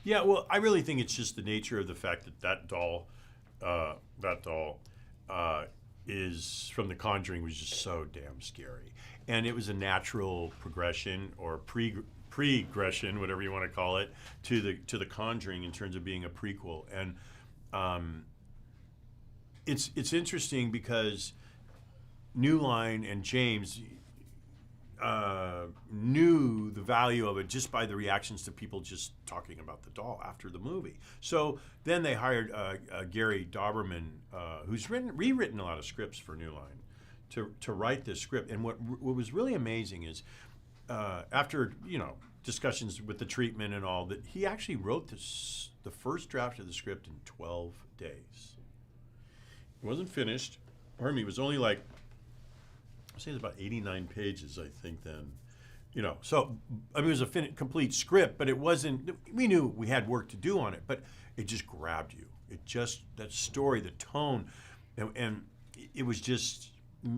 Yeah, well, I really think it's just the nature of the fact that that doll is from The Conjuring was just so damn scary, and it was a natural progression or pre-gression, whatever you want to call it, to the Conjuring in terms of being a prequel. And um, it's interesting because New Line and James knew the value of it just by the reactions to people just talking about the doll after the movie. So then they hired Gary Dauberman, who's rewritten a lot of scripts for New Line, to write this script. And what was really amazing is after discussions with the treatment and all, that he actually wrote the first draft of the script in 12 days. It wasn't finished. Pardon me. It was only like, I say it's about 89 pages, I think, then. So I mean, it was a complete script, but it wasn't, we knew we had work to do on it, but it just grabbed you. That story, the tone, and it was just,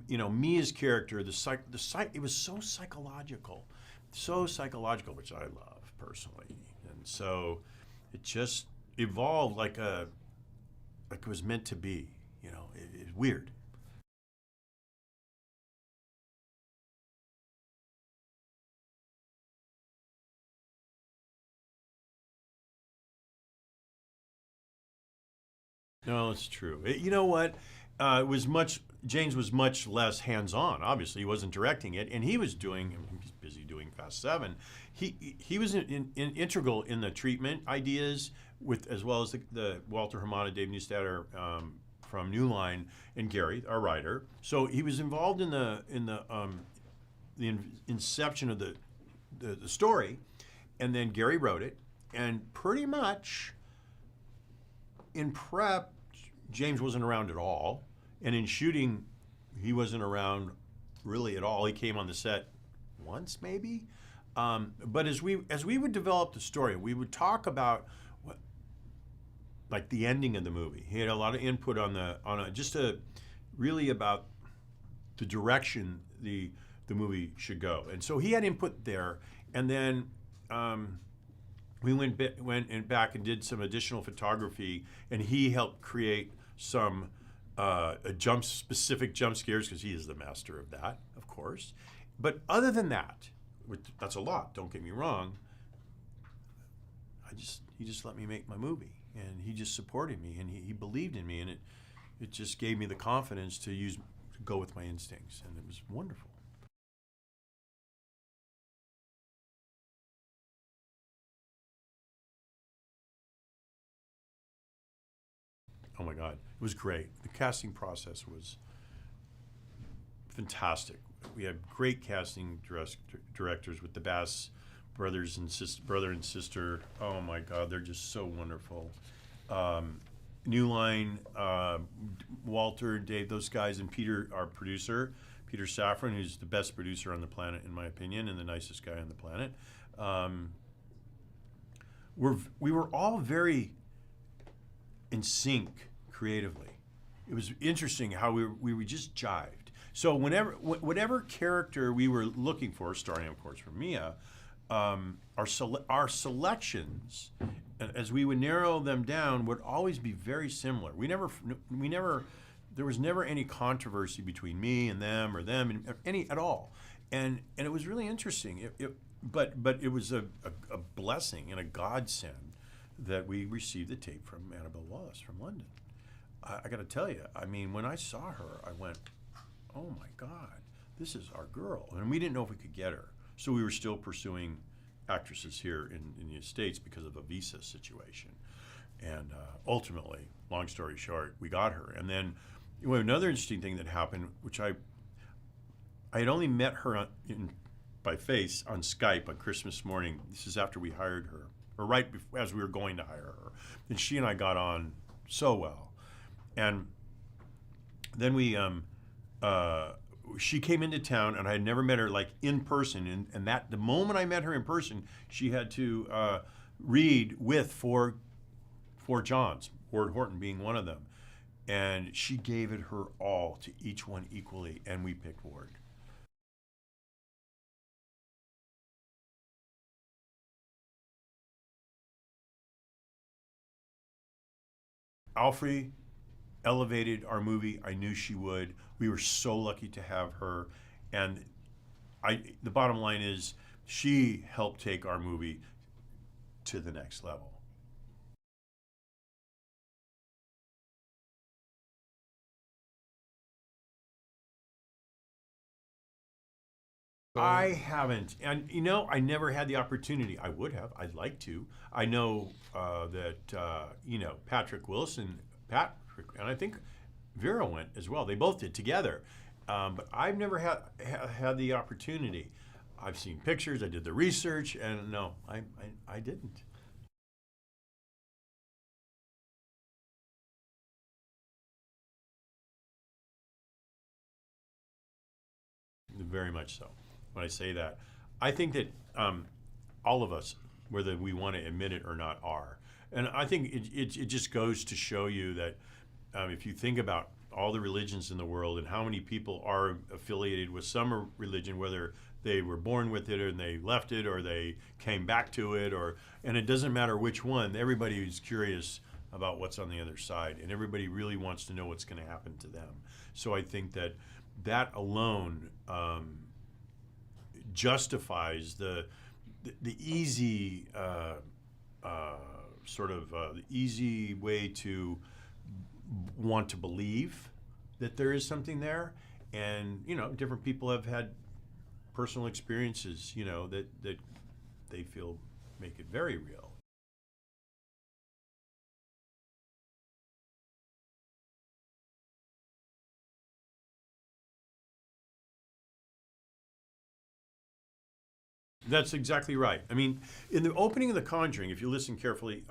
Mia's character, it was so psychological, which I love personally. And so it just evolved like it was meant to be, it's weird. No, it's true. You know what? James was much less hands-on. Obviously, he wasn't directing it, and he's busy doing Fast Seven. He was integral in the treatment ideas as well as the Walter Hamada, Dave Neustadter from New Line, and Gary, our writer. So he was involved in the inception of the story, and then Gary wrote it, and pretty much in prep, James wasn't around at all, and in shooting, he wasn't around really at all. He came on the set once, maybe. But as we would develop the story, we would talk about like the ending of the movie. He had a lot of input really about the direction the movie should go, and so he had input there. And then we went back and did some additional photography, and he helped create some specific jump scares because he is the master of that, of course. But other than that, that's a lot. Don't get me wrong. He just let me make my movie, and he just supported me, and he believed in me, and it just gave me the confidence to go with my instincts, and it was wonderful. Oh my God, it was great. The casting process was fantastic. We had great casting directors with the Bass brothers and brother and sister. Oh my God, they're just so wonderful. New Line, Walter, Dave, those guys, and Peter, our producer, Peter Safran, who's the best producer on the planet, in my opinion, and the nicest guy on the planet. We were all very in sync creatively. It was interesting how we were just jived. So whatever character we were looking for, starting of course from Mia, our selections, as we would narrow them down, would always be very similar. There was never any controversy between me and them or them at all, and it was really interesting. But it was a blessing and a godsend that we received the tape from Annabelle Wallace from London. I got to tell you, I mean, when I saw her, I went, oh my God, this is our girl. And we didn't know if we could get her. So we were still pursuing actresses here in the States because of a visa situation. And ultimately, long story short, we got her. And then another interesting thing that happened, which I had only met her by face on Skype on Christmas morning. This is after we hired her, or right before, as we were going to hire her. And she and I got on so well. And then she came into town, and I had never met her like in person. And the moment I met her in person, she had to read with four Johns, Ward Horton being one of them. And she gave it her all to each one equally, and we picked Ward. Alfre elevated our movie. I knew she would. We were so lucky to have her. And the bottom line is she helped take our movie to the next level. I haven't, and I never had the opportunity. I would have. I'd like to. I know that Patrick Wilson, Patrick, and I think Vera went as well. They both did together, but I've never had the opportunity. I've seen pictures. I did the research, and no, I didn't. Very much so. When I say that, I think that all of us, whether we want to admit it or not, are. And I think it just goes to show you that if you think about all the religions in the world and how many people are affiliated with some religion, whether they were born with it or they left it or they came back to it, and it doesn't matter which one, everybody is curious about what's on the other side, and everybody really wants to know what's going to happen to them. So I think that alone justifies the easy the easy way to want to believe that there is something there, and different people have had personal experiences that they feel make it very real. That's exactly right. I mean, in the opening of The Conjuring, if you listen carefully,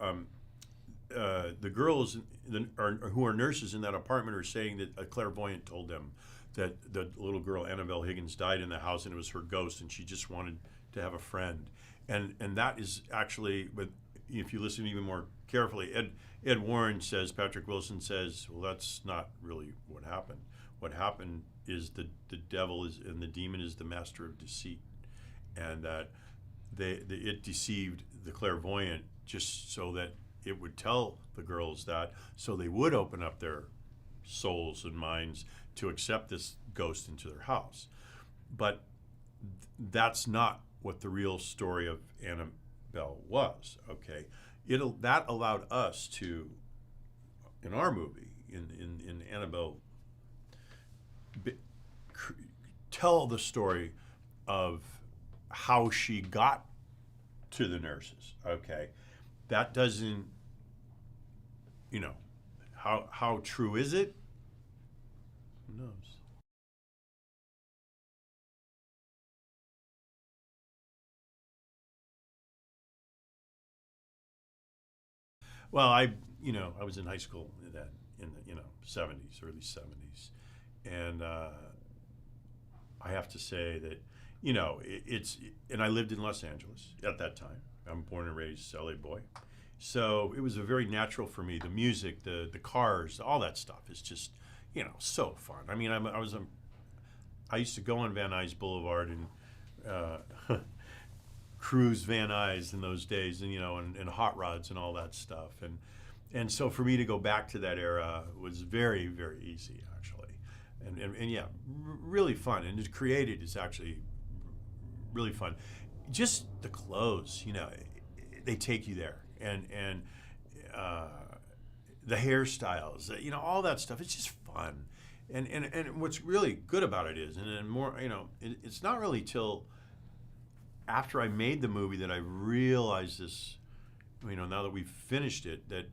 the girls who are nurses in that apartment are saying that a clairvoyant told them that the little girl Annabelle Higgins died in the house and it was her ghost and she just wanted to have a friend. And that is actually, but if you listen even more carefully, Ed Warren says, Patrick Wilson says, well, that's not really what happened. What happened is the devil is and the demon is the master of deceit, and that it deceived the clairvoyant just so that it would tell the girls that, so they would open up their souls and minds to accept this ghost into their house. But that's not what the real story of Annabelle was. Okay, that allowed us to, in our movie, in Annabelle, tell the story of how she got to the nurses. Okay, that doesn't, how true is it? Who knows? Well, I was in high school in the '70s, early '70s, and I have to say that and I lived in Los Angeles at that time. I'm born and raised LA boy, so it was a very natural for me. The music, the cars, all that stuff is just so fun. I mean, I used to go on Van Nuys Boulevard and cruise Van Nuys in those days, and hot rods and all that stuff, and so for me to go back to that era was very, very easy actually, and yeah, really fun, and to create it is actually really fun. Just the clothes, they take you there, and the hairstyles, all that stuff. It's just fun, and what's really good about it is, and then more, it's not really till after I made the movie that I realized this. Now that we've finished it, that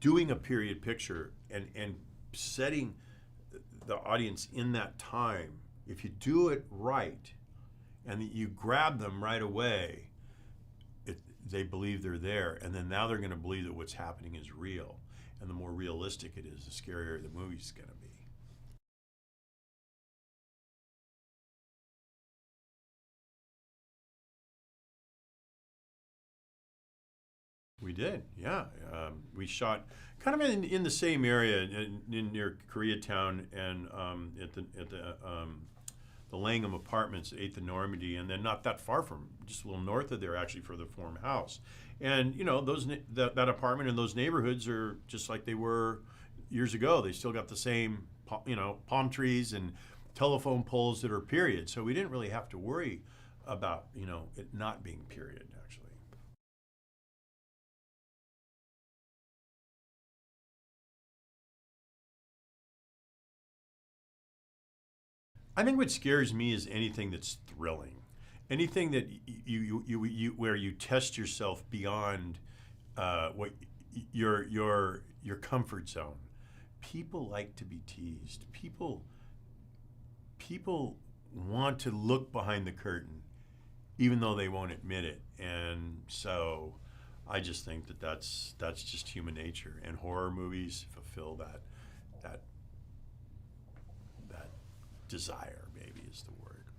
doing a period picture and setting the audience in that time, if you do it right and you grab them right away, they believe they're there, and then now they're going to believe that what's happening is real, and the more realistic it is, the scarier the movie's going to be. We did, yeah. We shot kind of in the same area near Koreatown and at the the Langham Apartments, 8th and Normandy, and then not that far from, just a little north of there, actually, for the Forum House. And you know, that apartment and those neighborhoods are just like they were years ago. They still got the same, you know, palm trees and telephone poles that are period. So we didn't really have to worry about, you know, it not being period, actually. I think what scares me is anything that's thrilling, anything that you where you test yourself beyond what your comfort zone. People like to be teased. People want to look behind the curtain, even though they won't admit it. And so, I just think that that's just human nature, and horror movies fulfill that desire. Maybe is the word.